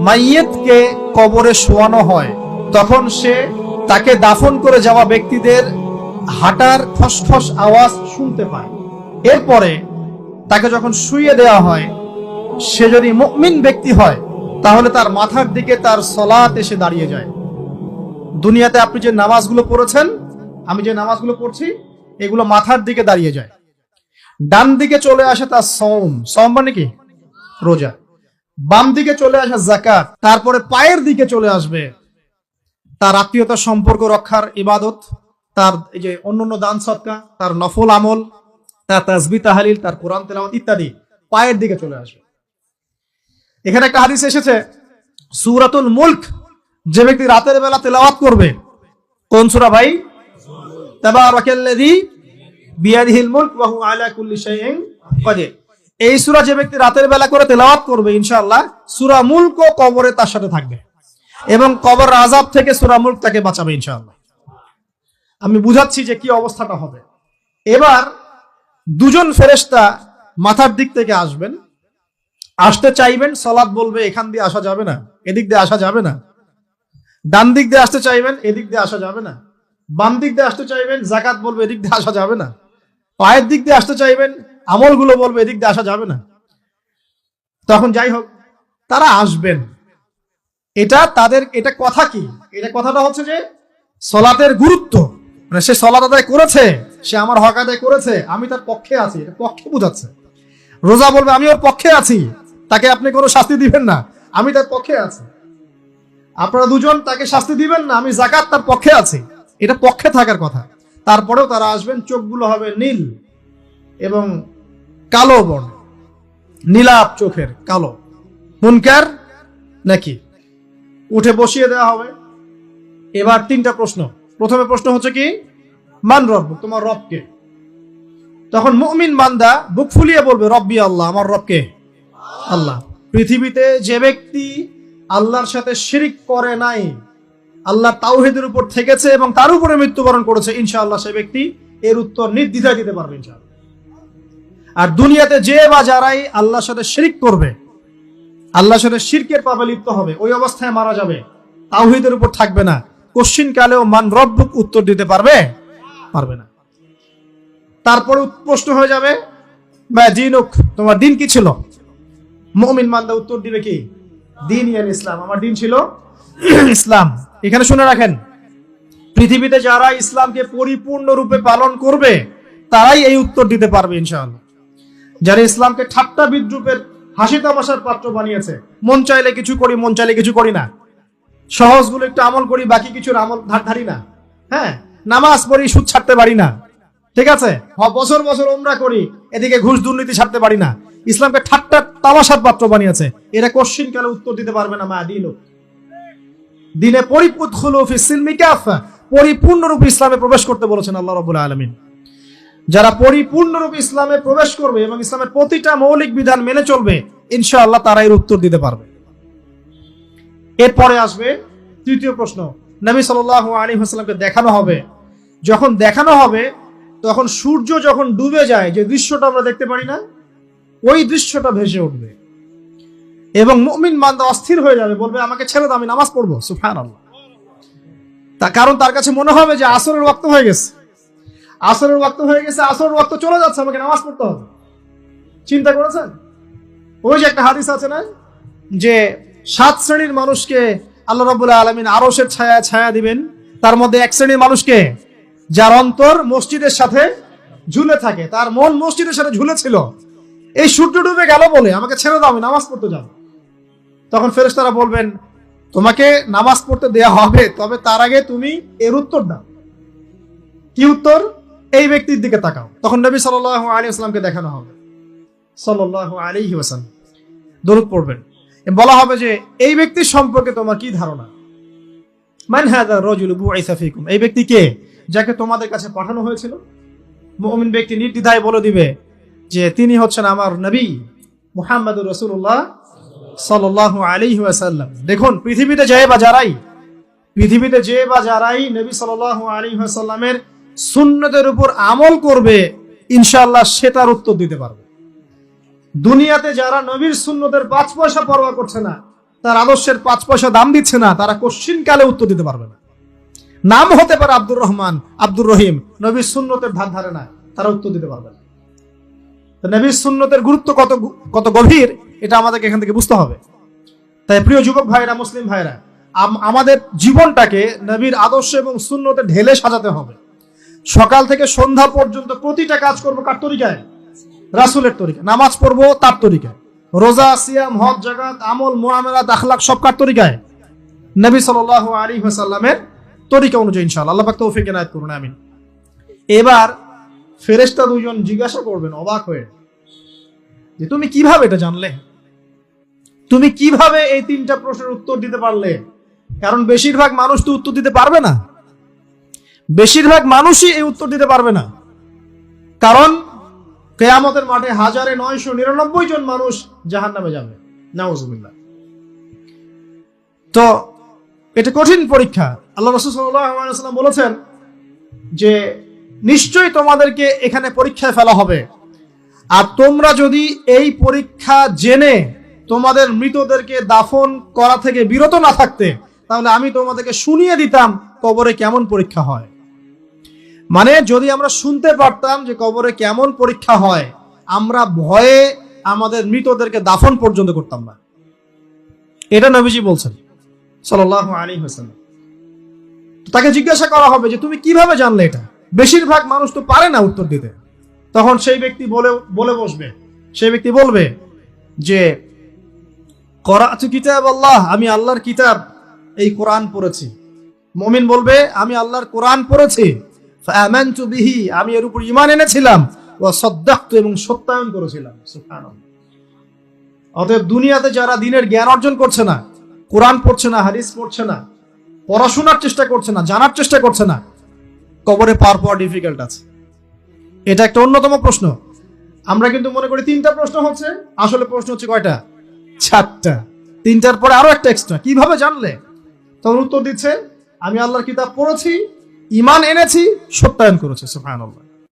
মাইয়েতকে কবরে শোয়ানো হয় তখন সে তাকে দাফন করে যাওয়া ব্যক্তিদের হাঁটার খসখস আওয়াজ শুনতে পায়। এরপরে তাকে যখন শুইয়ে দেওয়া হয়, সে যদি মুমিন ব্যক্তি হয় তাহলে তার মাথার দিকে তার সালাত এসে দাঁড়িয়ে যায়। দুনিয়াতে আপনি যে নামাজগুলো পড়েছেন, আমি যে নামাজগুলো পড়ছি, এগুলো মাথার দিকে দাঁড়িয়ে যায়। ডান দিকে চলে আসে তার সওম মানে কি? রোজা। বাম দিকে চলে আসে যাকাত। তারপরে পায়ের দিকে চলে আসবে তার আত্মীয়তার সম্পর্ক রক্ষার ইবাদত, তার এই যে অন্যান্য দান সদকা, তার নফল আমল, তার তাসবিহ তাহলিল, তার কোরআন তেলাওয়াত ইত্যাদি পায়ের দিকে চলে আসবে। এখানে একটা হাদিস এসেছে, সূরাতুল মুলক যে ব্যক্তি রাতের বেলা তেলাওয়াত করবে, কোন সূরা ভাই? তাবারাকাল্লাযী বিয়াদিহিল মুলক ওয়া হুয়া আলা কুল্লি শাইইন কাদির। এই সূরা যে ব্যক্তি রাতের বেলা করে তেলাওয়াত করবে, ইনশাআল্লাহ সূরা মুলক কবরে তার সাথে থাকবে এবং কবর আযাব থেকে সূরা মুলক তাকে বাঁচাবে ইনশাআল্লাহ। আমি বুঝাচ্ছি যে কি অবস্থাটা হবে। এবার দুজন ফেরেশতা মাথার দিক থেকে আসবেন, আসতে চাইবেন, সালাত বলবে এখান দিয়ে আসা যাবে না, এদিক দিয়ে আসা যাবে না। ডান দিক দিয়ে আসতে চাইবেন, এদিক দিয়ে আসা যাবে না। বাম দিক দিয়ে আসতে চাইবেন, যাকাত বলবে এদিক দিয়ে আসা যাবে না। পায়ের দিক দিয়ে আসতে চাইবেন, আমলগুলো বলবে এদিক দিয়ে আসা যাবে না। তখন যাই হোক তারা আসবেন। এটা কথা কি? এটা কথাটা হচ্ছে যে সালাতের গুরুত্ব, মানে সে সালাত আদায় করেছে, সে আমার হক আদায় করেছে, আমি তার পক্ষে আছি, এটা পক্ষে বোঝাচ্ছে। রোজা বলবে আমি ওর পক্ষে আছি, তাকে আপনি কোনো শাস্তি দিবেন না, আমি তার পক্ষে আছি। আপনারা দুজন তাকে শাস্তি দিবেন না, আমি যাকাত তার পক্ষে আছি, এটা পক্ষে থাকার কথা। তারপরেও তারা আসবেন, চোখগুলো হবে নীল এবং কালো বর্ণ, নীলাপ চোখের কালো। মুনকার নাকি? উঠে বসিয়ে দেওয়া হবে। এবার তিনটা প্রশ্ন। প্রথমে প্রশ্ন হচ্ছে কি? মান রব্বুক, তোমার রব কে? তখন মুমিন বান্দা বুক ফুলিয়ে বলবে রব্বি আল্লাহ, আমার রব কে? আল্লাহ। পৃথিবীতে যে ব্যক্তি আল্লাহর সাথে শিরিক করে নাই, আল্লাহ তাওহীদের উপর থেকেছে এবং তার উপরে মৃত্যুবরণ করেছে, ইনশাআল্লাহ সে ব্যক্তি এর উত্তর নির্দ্বিধায় দিতে পারবে ইনশাআল্লাহ। আর দুনিয়াতে যে বা যারাই আল্লাহর সাথে শিরিক করবে, আল্লাহর সাথে শিরকের পাপে লিপ্ত হবে, ওই অবস্থায় মারা যাবে, তাওহীদের উপর থাকবে না, কোশ্চিন কালেও মান রব্বুক উত্তর দিতে পারবে না। তারপরে প্রশ্ন হয়ে যাবে মা দীনুক, তোমার দিন কি ছিল? মুমিন বান্দা উত্তর দিবে কি? দিন ইয়াল ইসলাম, আমার দিন ছিল ইসলাম। এখানে শুনে রাখেন, পৃথিবীতে যারা ইসলামকে পরিপূর্ণরূপে পালন করবে তারাই এই উত্তর দিতে পারবে ইনশাআল্লাহ। যারা ইসলামকে ঠাট্টা বিদ্রুপের হাসি তামাশার পাত্র বানিয়েছে, মন চাইলে কিছু করি, মন চাইলে কিছু করি না, সহজগুলো একটু আমল করি, বাকি কিছুর আমল ধারি না, হ্যাঁ, নামাজ পড়ি, সুদ ছাড়তে পারি না, ঠিক আছে, বছর বছর উমরা করি, এদিকে ঘুষ দুর্নীতি ছাড়তে পারি না, ইসলামকে ঠাট্টা তামাশার পাত্র বানিয়েছে, এরা কোশ্চিন কালে উত্তর দিতে পারবে না মা দিন দিনে পরিপূর্ণরূপে ইসলামে প্রবেশ করতে বলেছেন আল্লাহ রাব্বুল আলামিন। যারা পরিপূর্ণরূপে ইসলামে প্রবেশ করবে এবং ইসলামের প্রতিটা মৌলিক বিধান মেনে চলবে, ইনশাআল্লাহ তারা এর উত্তর দিতে পারবে। এরপরে আসবে তৃতীয় প্রশ্ন। নবী সাল্লাল্লাহু আলাইহি ওয়াসাল্লামকে দেখানো হবে। যখন দেখানো হবে তখন সূর্য যখন ডুবে যায়, যে দৃশ্যটা আমরা দেখতে পারি না, ওই দৃশ্যটা ভেসে উঠবে এবং মুমিন বান্দা অস্থির হয়ে যাবে, বলবে আমাকে ছেড়ে দাও, আমি নামাজ পড়বো। সুবহানাল্লাহ। কারণ তার কাছে মনে হবে যে আসরের ওয়াক্ত হয়ে গেছে, আসরের ওয়াক্ত চলে যাচ্ছে, আমাকে নামাজ পড়তে হবে। চিন্তা করেছেন? ওই যে একটা হাদিস আছে না, যে 7 শ্রেণীর মানুষকে আল্লাহ রাব্বুল আলামিন আরশের ছায়া দিবেন, তার মধ্যে এক শ্রেণীর মানুষকে যার অন্তর মসজিদের সাথে ঝুলে থাকে, তার মন মসজিদের সাথে ঝুলে ছিল, এই সূর্য ডুবে গেল বলে আমাকে ছেড়ে দাও, আমি নামাজ পড়তে যাব। তখন ফেরেশতারা বলবেন তোমাকে নামাজ পড়তে দেয়া হবে, তবে তার আগে তুমি এর উত্তর দাও। কি উত্তর? এই ব্যক্তির দিকে তাকাও। তখন নবী সাল্লাল্লাহু আলাইহি ওয়াসাল্লামকে দেখানো হবে, সাল্লাল্লাহু আলাইহি ওয়াসাল্লাম দরুদ পড়বেন, বলা হবে যে এই ব্যক্তির সম্পর্কে তোমার কি ধারণা? মান হাযা রাজুলু বুইসা ফীকুম, এই ব্যক্তি কে যাকে তোমাদের কাছে পাঠানো হয়েছিল? মুমিন ব্যক্তি নির্দ্বিধায় বলে দিবে যে তিনি হচ্ছেন আমার নবী মুহাম্মদুর রাসূলুল্লাহ সাল্লাল্লাহু আলাইহি ওয়াসাল্লাম। দেখুন, পৃথিবীতে যে বা যারাই নবী সাল্লাল্লাহু আলাইহি ওয়াসাল্লামের সুন্নতের উপর আমল করবে, ইনশাআল্লাহ সে তার উত্তর দিতে পারবে। দুনিয়াতে যারা নবীর সুন্নতের 5 পয়সা পরোয়া করছে না, তার আদর্শের 5 পয়সা দাম দিচ্ছে না, তারা কোশ্চিনকালে উত্তর দিতে পারবে না। নাম হতে পারে আব্দুর রহমান, আব্দুর রহিম, নবীর সুন্নতের ধার ধারে না, তারা উত্তর দিতে পারবে না। তো নবীর সুন্নতের গুরুত্ব কত গভীর, এটা আমাদেরকে এখান থেকে বুঝতে হবে। তাই প্রিয় যুবক ভাইরা, মুসলিম ভাইরা, আমাদের জীবনটাকে নবীর আদর্শ এবং সুন্নতে ঢেলে সাজাতে হবে। সকাল থেকে সন্ধ্যা পর্যন্ত প্রতিটা কাজ করবো কার তরিকায়? রাসূলের তরিকা। নামাজ পড়বো তার তরিকায়, রোজা, সিয়াম, হজ, জাকাত, আমল, মুআমালাত, আখলাক সব কার তরিকায়? নবী সাল্লাল্লাহু আলাইহি ওয়াসাল্লামের তরিকা অনুযায়ী ইনশাআল্লাহ। আল্লাহ পাক তৌফিক এনায়েত করুন, আমিন। এবার ফেরেশতা দুইজন জিজ্ঞাসা করবেন অবাক হয়ে যে তুমি কিভাবে এটা জানলে, তুমি কিভাবে এই 3টা প্রশ্নের উত্তর দিতে পারলে? কারণ বেশিরভাগ মানুষ তো উত্তর দিতে পারবে না, বেশিরভাগ মানুষই এই উত্তর দিতে পারবে না। কারণ কিয়ামতের মাঠে 1999 জন মানুষ জাহান্নামে যাবে, নাউজুবিল্লাহ। তো এটা কঠিন পরীক্ষা। আল্লাহ রাসূল সাল্লাল্লাহু আলাইহি ওয়াসাল্লাম বলেছেন যে নিশ্চয়ই তোমাদেরকে এখানে পরীক্ষায় ফেলা হবে, আর তোমরা যদি এই পরীক্ষা জেনে তোমাদের মৃতদেরকে দাফন করা থেকে বিরত না থাকতে, তাহলে আমি তোমাদেরকে শুনিয়ে দিতাম কবরে কেমন পরীক্ষা হয়। মানে যদি আমরা শুনতে পারতাম যে কবরে কেমন পরীক্ষা হয়, আমরা ভয়ে আমাদের মৃতদেরকে দাফন পর্যন্ত করতাম না। এটা নবীজি বলছেন সাল্লাল্লাহু আলাইহি ওয়াসাল্লাম। তাকে জিজ্ঞাসা করা হবে যে তুমি কিভাবে জানলে এটা? বেশিরভাগ মানুষ তো পারে না উত্তর দিতে। তখন সেই ব্যক্তি বলে বসবে, সেই ব্যক্তি বলবে যে করাতু কিতাব আল্লাহ, আমি আল্লাহর কিতাব এই কোরআন পড়েছি। মুমিন বলবে আমি আল্লাহর কোরআন পড়েছি, ফাআমানতু বিহি, আমি এর উপর ঈমান এনেছিলাম, ওয়া সাদ্দাকতু, এবং সত্যায়ন করেছিলাম। সুবহানাল্লাহ। অতএব দুনিয়াতে যারা দ্বীনের জ্ঞান অর্জন করছে না, কোরআন পড়ছে না, হাদিস পড়ছে না, পড়াশোনার চেষ্টা করছে না, জানার চেষ্টা করছে না, কবরে পাওয়া ডিফিকাল্ট আছে। এটা একটা অন্যতম প্রশ্ন। আমরা কিন্তু মনে করি 3টা প্রশ্ন হচ্ছে, আসলে প্রশ্ন হচ্ছে কয়টা? 4টা। 3টার পরে আরো একটা এক্সট্রা। কিভাবে জানলে? তখন উত্তর দিচ্ছে আমি আল্লাহর কিতাব পড়েছি, ঈমান এনেছি, সত্যায়ন করেছি। সুবহানাল্লাহ।